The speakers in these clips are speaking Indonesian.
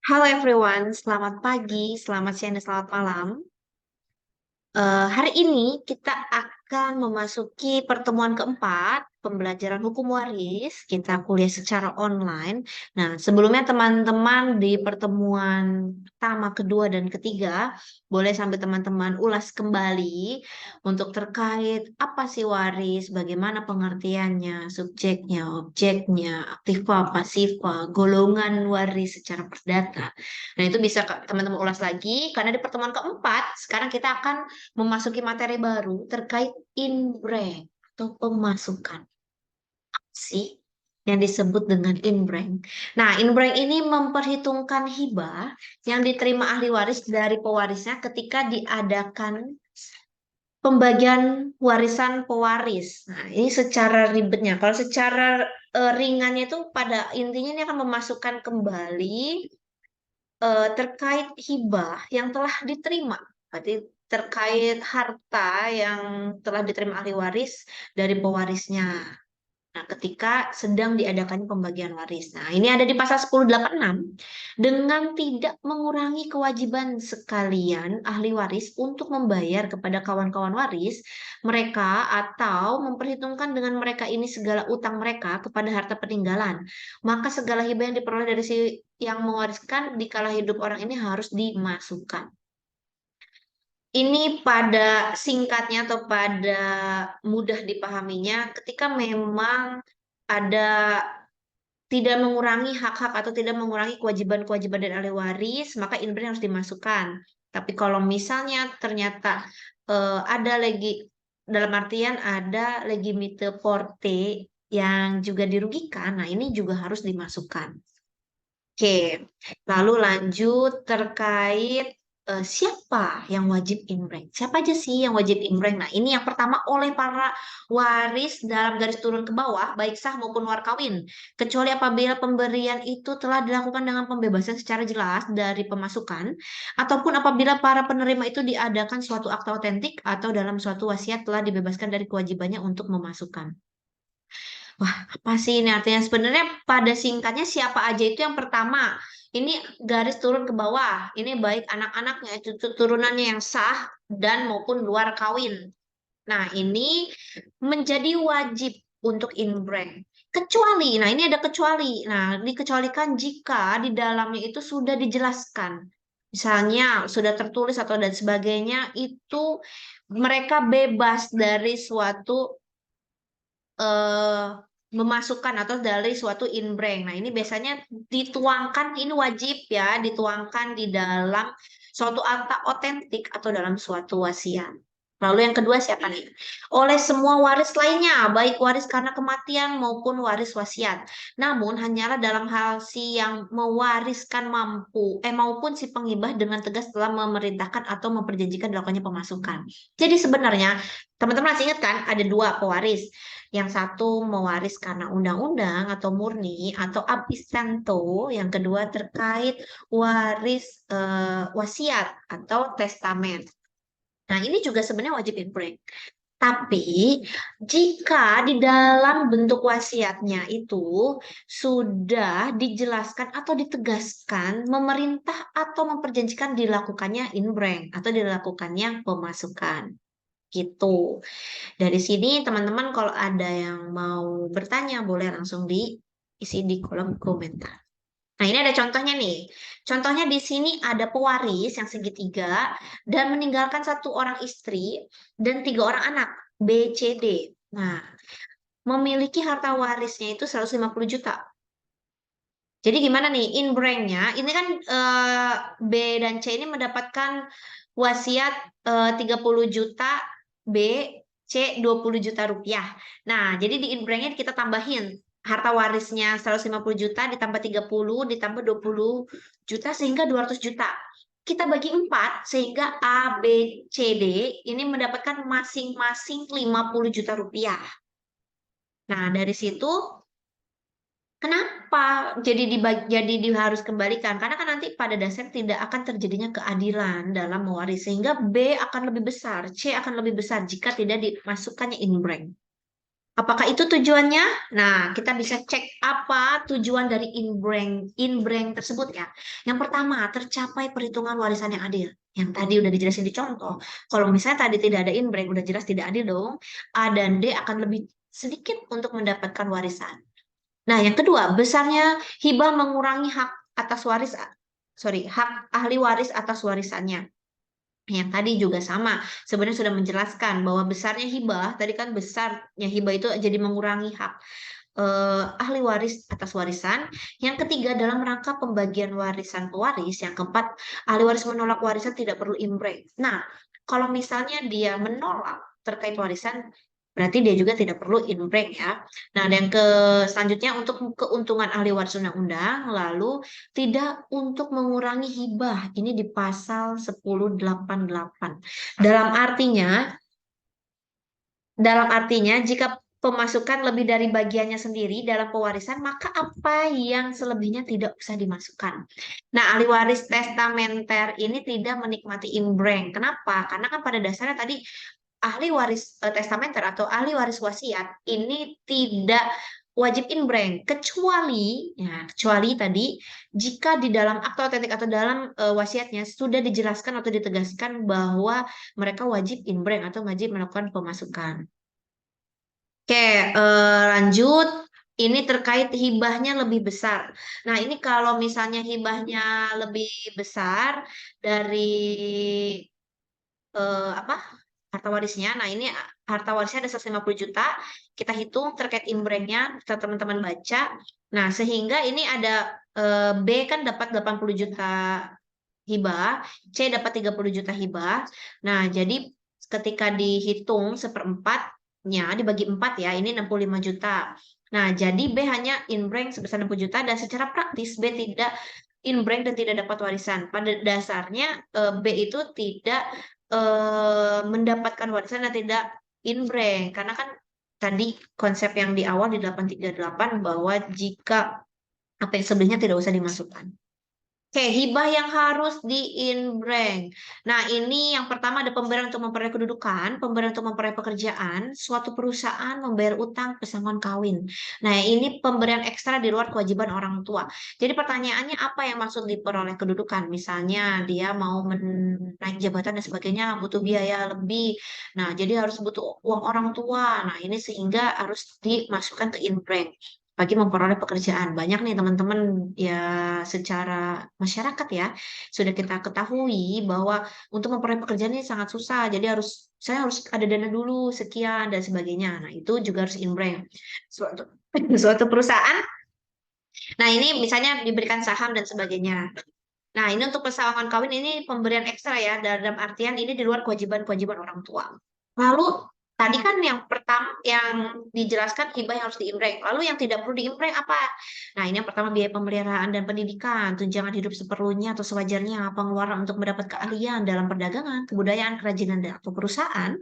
Halo everyone, selamat pagi, selamat siang, dan selamat malam. Hari ini kita akan memasuki pertemuan keempat pembelajaran hukum waris. Kita kuliah secara online. Nah, sebelumnya teman-teman di pertemuan pertama, kedua, dan ketiga, boleh sambil teman-teman ulas kembali untuk terkait apa sih waris, bagaimana pengertiannya, subjeknya, objeknya, aktiva, pasiva, golongan waris secara perdata. Nah, itu bisa teman-teman ulas lagi, karena di pertemuan keempat, sekarang kita akan memasuki materi baru terkait inbrank atau pemasukan sih yang disebut dengan inbrank. Nah, inbrank ini memperhitungkan hibah yang diterima ahli waris dari pewarisnya ketika diadakan pembagian warisan pewaris. Nah, ini secara ribetnya. Kalau secara ringannya itu pada intinya ini akan memasukkan kembali terkait hibah yang telah diterima. Berarti terkait harta yang telah diterima ahli waris dari pewarisnya. Nah, ketika sedang diadakan pembagian waris. Nah, ini ada di pasal 1086 dengan tidak mengurangi kewajiban sekalian ahli waris untuk membayar kepada kawan-kawan waris mereka atau memperhitungkan dengan mereka ini segala utang mereka kepada harta peninggalan. Maka segala hibah yang diperoleh dari si yang mewariskan di kala hidup orang ini harus dimasukkan. Ini pada singkatnya atau pada mudah dipahaminya, ketika memang ada tidak mengurangi hak-hak atau tidak mengurangi kewajiban-kewajiban dari ahli waris, maka inbrank harus dimasukkan. Tapi kalau misalnya ternyata ada lagi dalam artian ada legimite forte yang juga dirugikan, nah ini juga harus dimasukkan. Oke, lalu lanjut terkait siapa yang wajib inbrank? Siapa aja sih yang wajib inbrank? Nah, ini yang pertama oleh para waris dalam garis turun ke bawah, baik sah maupun warkawin, kecuali apabila pemberian itu telah dilakukan dengan pembebasan secara jelas dari pemasukan, ataupun apabila para penerima itu diadakan suatu akta otentik atau dalam suatu wasiat telah dibebaskan dari kewajibannya untuk memasukkan. Wah, apa sih ini artinya? Sebenarnya pada singkatnya siapa aja itu yang pertama. Ini garis turun ke bawah. Ini baik anak-anaknya, itu turunannya yang sah dan maupun luar kawin. Nah, ini menjadi wajib untuk inbrank. Kecuali, nah ini ada kecuali. Nah, dikecualikan jika di dalamnya itu sudah dijelaskan. Misalnya sudah tertulis atau dan sebagainya itu mereka bebas dari suatu eh, memasukkan atau dari suatu inbrank. Nah, ini biasanya dituangkan, ini wajib ya, dituangkan di dalam suatu akta otentik atau dalam suatu wasiat. Lalu yang kedua siapa nih? Oleh semua waris lainnya, baik waris karena kematian maupun waris wasiat. Namun hanyalah dalam hal si yang mewariskan maupun si penghibah dengan tegas telah memerintahkan atau memperjanjikan dilakukannya pemasukan. Jadi sebenarnya teman-teman masih ingat kan ada dua pewaris. Yang satu mewaris karena undang-undang atau murni atau ab tanto, yang kedua terkait waris wasiat atau testamen. Nah, ini juga sebenarnya wajib inbrank. Tapi jika di dalam bentuk wasiatnya itu sudah dijelaskan atau ditegaskan memerintah atau memperjanjikan dilakukannya inbrank atau dilakukannya pemasukan gitu. Dari sini teman-teman kalau ada yang mau bertanya boleh langsung diisi di kolom komentar. Nah, ini ada contohnya nih. Contohnya di sini ada pewaris yang segitiga dan meninggalkan satu orang istri dan tiga orang anak, B, C, D. Nah, memiliki harta warisnya itu 150 juta. Jadi gimana nih inbranknya? Ini kan B dan C ini mendapatkan wasiat 30 juta, B, C 20 juta rupiah. Nah, jadi di inbranknya kita tambahin harta warisnya 150 juta ditambah 30 ditambah 20 juta sehingga 200 juta. Kita bagi 4 sehingga A, B, C, D ini mendapatkan masing-masing 50 juta rupiah. Nah, dari situ kenapa jadi harus kembalikan? Karena kan nanti pada dasar tidak akan terjadinya keadilan dalam mewaris sehingga B akan lebih besar, C akan lebih besar jika tidak dimasukkannya inbrank. Apakah itu tujuannya? Nah, kita bisa cek apa tujuan dari in-bank tersebut ya. Yang pertama, tercapai perhitungan warisan yang adil. Yang tadi udah dijelasin di contoh. Kalau misalnya tadi tidak ada in-bank, udah jelas tidak adil dong. A dan D akan lebih sedikit untuk mendapatkan warisan. Nah, yang kedua, besarnya hibah mengurangi hak atas waris, hak ahli waris atas warisannya. Yang tadi juga sama, sebenarnya sudah menjelaskan bahwa besarnya hibah, tadi kan besarnya hibah itu jadi mengurangi hak ahli waris atas warisan. Yang ketiga, dalam rangka pembagian warisan pewaris. Yang keempat, ahli waris menolak warisan tidak perlu imbrek. Nah, kalau misalnya dia menolak terkait warisan, berarti dia juga tidak perlu imbrek ya. Nah, dan selanjutnya untuk keuntungan ahli waris undang-undang, lalu tidak untuk mengurangi hibah. Ini di pasal 1088. Dalam artinya, jika pemasukan lebih dari bagiannya sendiri dalam pewarisan, maka apa yang selebihnya tidak usah dimasukkan. Nah, ahli waris testamenter ini tidak menikmati imbreng. Kenapa? Karena kan pada dasarnya tadi ahli waris testamenter atau ahli waris wasiat ini tidak wajib inbreng kecuali tadi jika di dalam akta otentik atau dalam wasiatnya sudah dijelaskan atau ditegaskan bahwa mereka wajib inbreng atau wajib melakukan pemasukan. Oke, lanjut. Ini terkait hibahnya lebih besar. Nah, ini kalau misalnya hibahnya lebih besar dari apa harta warisnya. Nah, ini harta warisnya ada 150 juta. Kita hitung terkait imbrengnya, kita teman-teman baca. Nah, sehingga ini ada B kan dapat 80 juta hibah, C dapat 30 juta hibah. Nah, jadi ketika dihitung seperempatnya dibagi 4 ya, ini 65 juta. Nah, jadi B hanya inbrank sebesar 60 juta dan secara praktis B tidak inbrank dan tidak dapat warisan. Pada dasarnya B itu tidak mendapatkan warisan dan tidak inbrank karena kan tadi konsep yang di awal di 838 bahwa jika apa yang sebelumnya tidak usah dimasukkan. Oke, hibah yang harus di-inbrand. Nah, ini yang pertama ada pemberian untuk memperoleh kedudukan, pemberian untuk memperoleh pekerjaan, suatu perusahaan membayar utang, pesangon kawin. Nah, ini pemberian ekstra di luar kewajiban orang tua. Jadi pertanyaannya apa yang maksud diperoleh kedudukan? Misalnya dia mau naik jabatan dan sebagainya, butuh biaya lebih. Nah, jadi harus butuh uang orang tua. Nah, ini sehingga harus dimasukkan ke inbrand bagi memperoleh pekerjaan. Banyak nih teman-teman ya secara masyarakat ya sudah kita ketahui bahwa untuk memperoleh pekerjaan ini sangat susah. Jadi saya harus ada dana dulu sekian dan sebagainya. Nah, itu juga harus inbrand. Suatu suatu perusahaan. Nah, ini misalnya diberikan saham dan sebagainya. Nah, ini untuk pesangon kawin ini pemberian ekstra ya, dalam artian ini di luar kewajiban-kewajiban orang tua. Lalu tadi kan yang pertama yang dijelaskan hibah yang harus diimbreng. Lalu yang tidak perlu diimbreng apa? Nah, ini yang pertama biaya pemeliharaan dan pendidikan, tunjangan hidup seperlunya atau sewajarnya, pengeluaran untuk mendapat keahlian dalam perdagangan, kebudayaan, kerajinan dan atau perusahaan,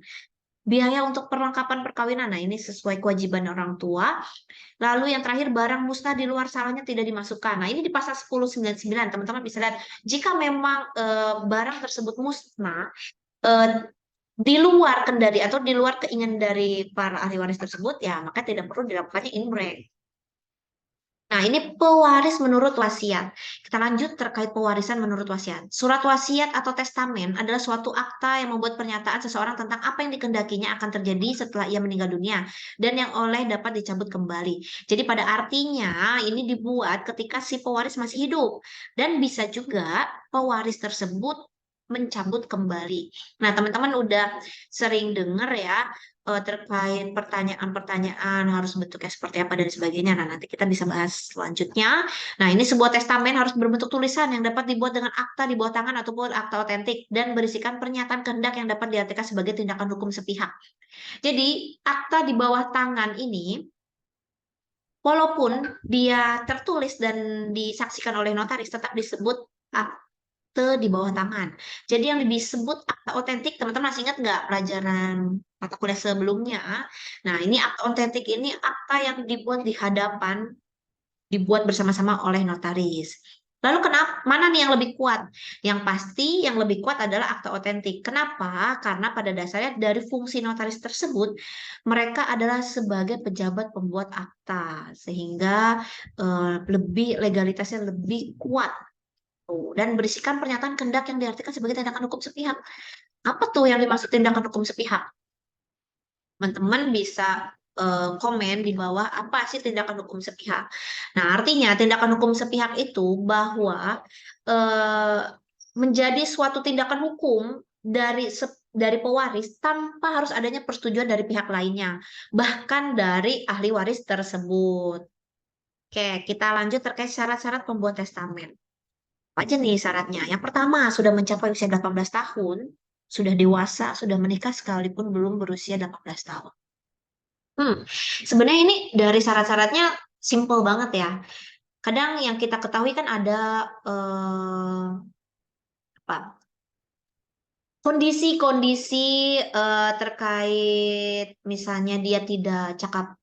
biaya untuk perlengkapan perkawinan. Nah, ini sesuai kewajiban orang tua. Lalu yang terakhir barang musnah di luar salahnya tidak dimasukkan. Nah, ini di pasal 1099 teman-teman bisa lihat jika memang barang tersebut musnah eh, di luar kendali atau di luar keinginan dari para ahli waris tersebut ya maka tidak perlu dilakukannya inbreak. Nah, ini pewaris menurut wasiat. Kita lanjut terkait pewarisan menurut wasiat. Surat wasiat atau testamen adalah suatu akta yang membuat pernyataan seseorang tentang apa yang dikendakinya akan terjadi setelah ia meninggal dunia dan yang oleh dapat dicabut kembali. Jadi pada artinya ini dibuat ketika si pewaris masih hidup dan bisa juga pewaris tersebut mencabut kembali. Nah, teman-teman udah sering dengar ya terkait pertanyaan-pertanyaan harus bentuknya seperti apa dan sebagainya. Nah, nanti kita bisa bahas selanjutnya. Nah, ini sebuah testamen harus berbentuk tulisan yang dapat dibuat dengan akta di bawah tangan ataupun akta otentik dan berisikan pernyataan kehendak yang dapat diartikan sebagai tindakan hukum sepihak. Jadi, akta di bawah tangan ini walaupun dia tertulis dan disaksikan oleh notaris tetap disebut akte di bawah tangan. Jadi yang disebut akta otentik, teman-teman masih ingat nggak pelajaran mata kuliah sebelumnya? Nah, ini akta otentik ini akta yang dibuat di hadapan, dibuat bersama-sama oleh notaris. Lalu kenapa mana nih yang lebih kuat? Yang pasti yang lebih kuat adalah akta otentik. Kenapa? Karena pada dasarnya dari fungsi notaris tersebut mereka adalah sebagai pejabat pembuat akta sehingga lebih legalitasnya lebih kuat. Tuh, dan berisikan pernyataan kehendak yang diartikan sebagai tindakan hukum sepihak. Apa tuh yang dimaksud tindakan hukum sepihak? Teman-teman bisa komen di bawah apa sih tindakan hukum sepihak. Nah, artinya tindakan hukum sepihak itu bahwa eh, menjadi suatu tindakan hukum dari pewaris tanpa harus adanya persetujuan dari pihak lainnya, bahkan dari ahli waris tersebut. Oke, kita lanjut terkait syarat-syarat pembuat testamen. Apa aja nih syaratnya? Yang pertama, sudah mencapai usia 18 tahun, sudah dewasa, sudah menikah sekalipun belum berusia 18 tahun. Hmm, sebenarnya ini dari syarat-syaratnya simple banget ya. Kadang yang kita ketahui kan ada apa kondisi-kondisi terkait misalnya dia tidak cakap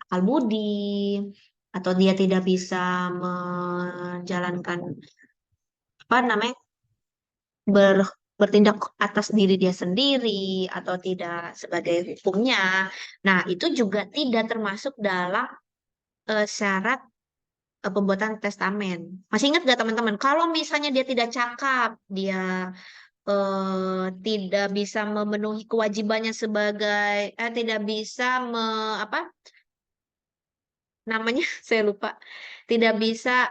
akal budi atau dia tidak bisa menjalankan apa namanya bertindak atas diri dia sendiri atau tidak sebagai hukumnya. Nah, itu juga tidak termasuk dalam syarat pembuatan testamen. Masih ingat gak teman-teman? Kalau misalnya dia tidak cakap, dia tidak bisa memenuhi kewajibannya sebagai tidak bisa apa namanya saya lupa, tidak bisa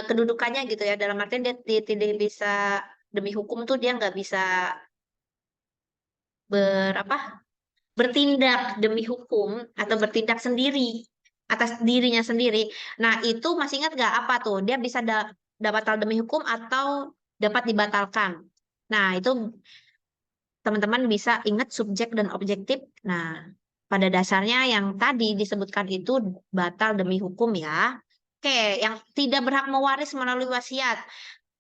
kedudukannya gitu ya. Dalam artian dia tidak bisa demi hukum tuh dia nggak bisa berapa bertindak demi hukum atau bertindak sendiri atas dirinya sendiri. Nah, itu masih ingat gak apa tuh? Dia bisa dapat batal demi hukum atau dapat dibatalkan. Nah, itu teman-teman bisa ingat subjek dan objektif. Nah, pada dasarnya yang tadi disebutkan itu batal demi hukum ya. Oke, yang tidak berhak mewaris melalui wasiat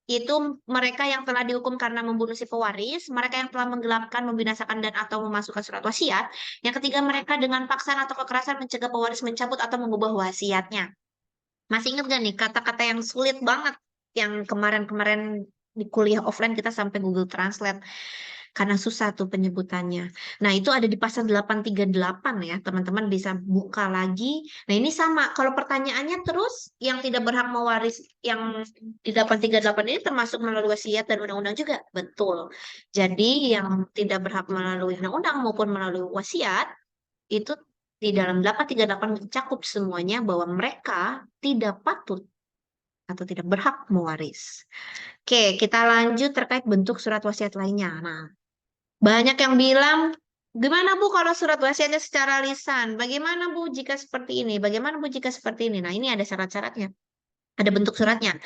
itu mereka yang telah dihukum karena membunuh si pewaris, mereka yang telah menggelapkan, membinasakan dan atau memasukkan surat wasiat. Yang ketiga, mereka dengan paksaan atau kekerasan mencegah pewaris mencabut atau mengubah wasiatnya. Masih ingat gak nih kata-kata yang sulit banget yang kemarin-kemarin di kuliah offline kita sampai Google Translate karena susah tuh penyebutannya. Nah, itu ada di pasal 838 ya. Teman-teman bisa buka lagi. Nah, ini sama. Kalau pertanyaannya terus yang tidak berhak mewaris yang di 838 ini termasuk melalui wasiat dan undang-undang juga. Betul. Jadi yang tidak berhak melalui undang-undang maupun melalui wasiat itu di dalam 838 mencakup semuanya bahwa mereka tidak patut atau tidak berhak mewaris. Oke, kita lanjut terkait bentuk surat wasiat lainnya. Nah, banyak yang bilang, gimana Bu kalau surat wasiatnya secara lisan? Bagaimana Bu jika seperti ini? Bagaimana Bu jika seperti ini? Nah, ini ada syarat-syaratnya. Ada bentuk suratnya.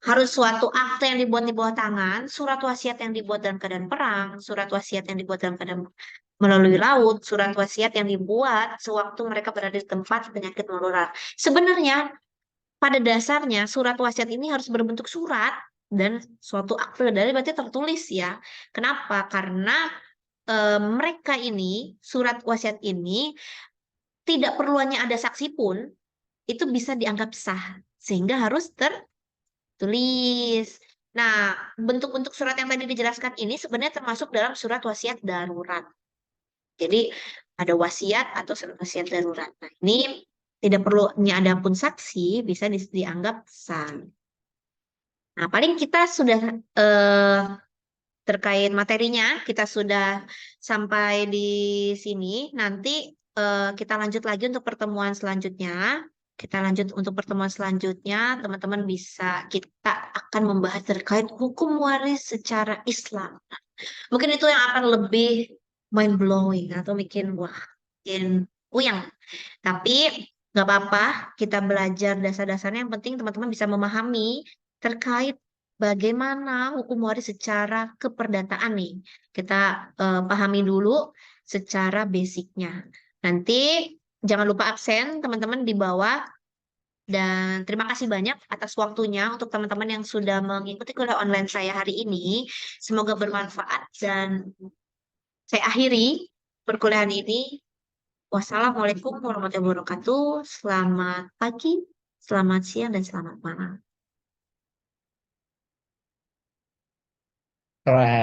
Harus suatu akte yang dibuat di bawah tangan, surat wasiat yang dibuat dalam keadaan perang, surat wasiat yang dibuat dalam keadaan melalui laut, surat wasiat yang dibuat sewaktu mereka berada di tempat penyakit menular. Sebenarnya pada dasarnya surat wasiat ini harus berbentuk surat dan suatu akte dari berarti tertulis ya. Kenapa? Karena mereka ini surat wasiat ini tidak perlu hanya ada saksi pun itu bisa dianggap sah sehingga harus tertulis. Nah, bentuk-bentuk surat yang tadi dijelaskan ini sebenarnya termasuk dalam surat wasiat darurat. Jadi ada wasiat atau surat wasiat darurat. Nah, ini tidak perlu ada pun saksi bisa dianggap sah. Nah, paling kita sudah eh, terkait materinya, kita sudah sampai di sini. Nanti kita lanjut lagi untuk pertemuan selanjutnya. Kita lanjut untuk pertemuan selanjutnya, teman-teman bisa, kita akan membahas terkait hukum waris secara Islam. Mungkin itu yang akan lebih mind blowing atau bikin wah, bikin uyang. Tapi nggak apa-apa, kita belajar dasar-dasarnya. Yang penting teman-teman bisa memahami terkait bagaimana hukum waris secara keperdataan nih. Kita pahami dulu secara basicnya. Nanti jangan lupa absen teman-teman di bawah. Dan terima kasih banyak atas waktunya untuk teman-teman yang sudah mengikuti kuliah online saya hari ini. Semoga bermanfaat dan saya akhiri perkuliahan ini. Wassalamualaikum warahmatullahi wabarakatuh. Selamat pagi, selamat siang, dan selamat malam. Keren.